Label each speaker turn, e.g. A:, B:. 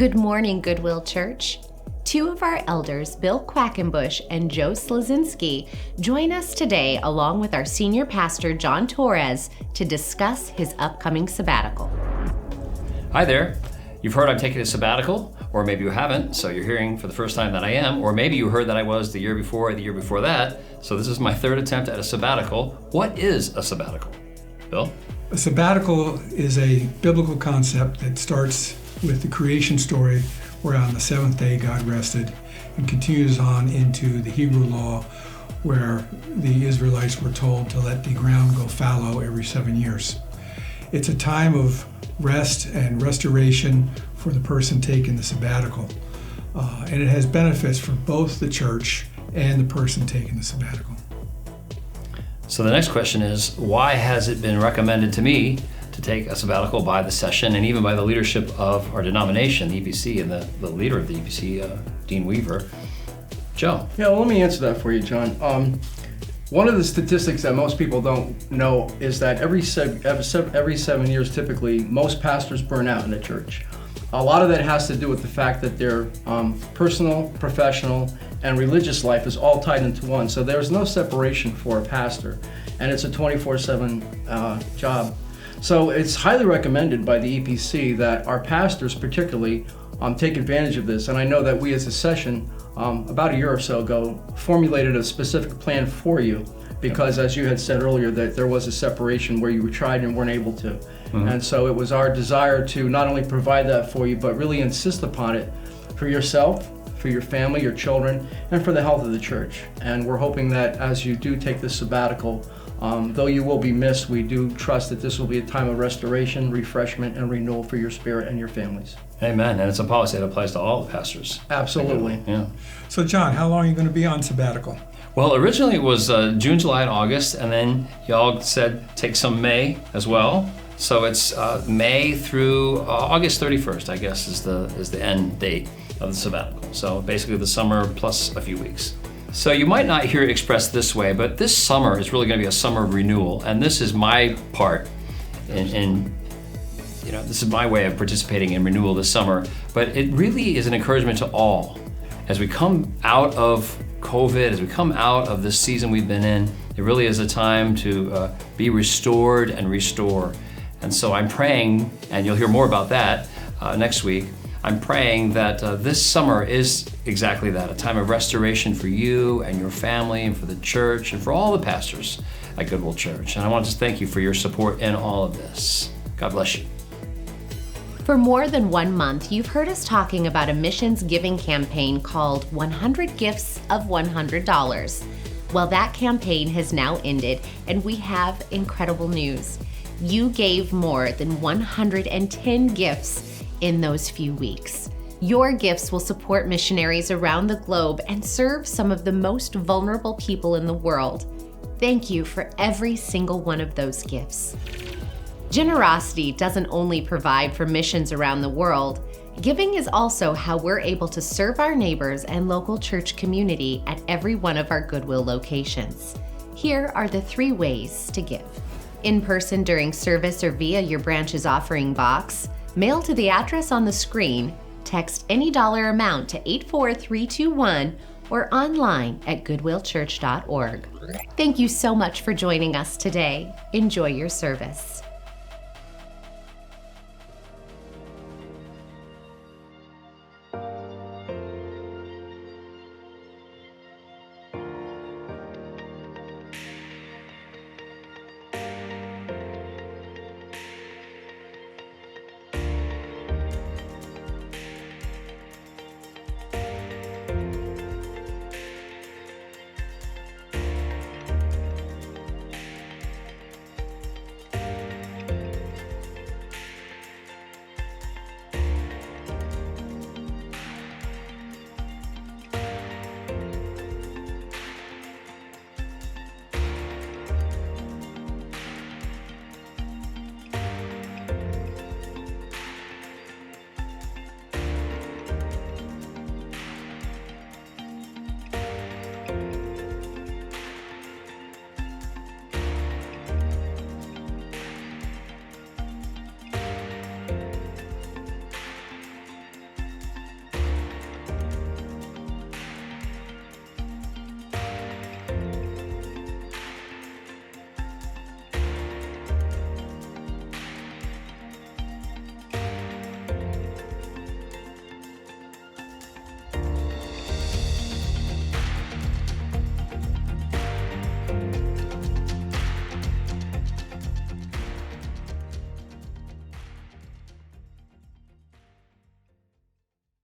A: Good morning, Goodwill Church. Two of our elders, Bill Quackenbush and Joe Slazinski, join us today along with our senior pastor, John Torres, to discuss his upcoming sabbatical.
B: Hi there. You've heard I'm taking a sabbatical, or maybe you haven't, so you're hearing for the first time that I am, or maybe you heard that I was the year before or the year before that, so this is my third attempt at a sabbatical. What is a sabbatical? Bill?
C: A sabbatical is a biblical concept that starts with the creation story, where on the seventh day God rested, and continues on into the Hebrew law, where the Israelites were told to let the ground go fallow every 7 years. It's a time of rest and restoration for the person taking the sabbatical. And it has benefits for both the church and the person taking the sabbatical.
B: So the next question is, why has it been recommended to me to take a sabbatical by the session and even by the leadership of our denomination, the EBC, and the leader of the EBC, Dean Weaver? Joe?
D: Yeah, well, let me answer that for you, John. One of the statistics that most people don't know is that every 7 years, typically, most pastors burn out in the church. A lot of that has to do with the fact that their personal, professional, and religious life is all tied into one. So there's no separation for a pastor, and it's a 24/7 job. So it's highly recommended by the EPC that our pastors particularly take advantage of this. And I know that we as a session, about a year or so ago, formulated a specific plan for you because, as you had said earlier, that there was a separation where you tried and weren't able to. Mm-hmm. And so it was our desire to not only provide that for you, but really insist upon it for yourself, for your family, your children, and for the health of the church. And we're hoping that as you do take this sabbatical, though you will be missed, we do trust that this will be a time of restoration, refreshment, and renewal for your spirit and your families.
B: Amen. And it's a policy that applies to all the pastors.
D: Absolutely.
B: Yeah.
C: So John, how long are you going to be on sabbatical?
B: Well, originally it was June, July, and August, and then y'all said take some May as well. So it's May through August 31st, I guess, is the end date of the sabbatical. So basically the summer plus a few weeks. So you might not hear it expressed this way, but this summer is really going to be a summer of renewal, and this is my part in this is my way of participating in renewal this summer. But it really is an encouragement to all as we come out of COVID, as we come out of this season we've been in. It really is a time to be restored and restore. And so I'm praying, and you'll hear more about that next week. I'm praying that this summer is exactly that, a time of restoration for you and your family and for the church and for all the pastors at Goodwill Church. And I want to thank you for your support in all of this. God bless you.
A: For more than 1 month, you've heard us talking about a missions giving campaign called 100 Gifts of $100. Well, that campaign has now ended, and we have incredible news. You gave more than 110 gifts in those few weeks. Your gifts will support missionaries around the globe and serve some of the most vulnerable people in the world. Thank you for every single one of those gifts. Generosity doesn't only provide for missions around the world. Giving is also how we're able to serve our neighbors and local church community at every one of our Goodwill locations. Here are the 3 ways to give. In person during service or via your branch's offering box, mail to the address on the screen, text any dollar amount to 84321, or online at goodwillchurch.org. Thank you so much for joining us today. Enjoy your service.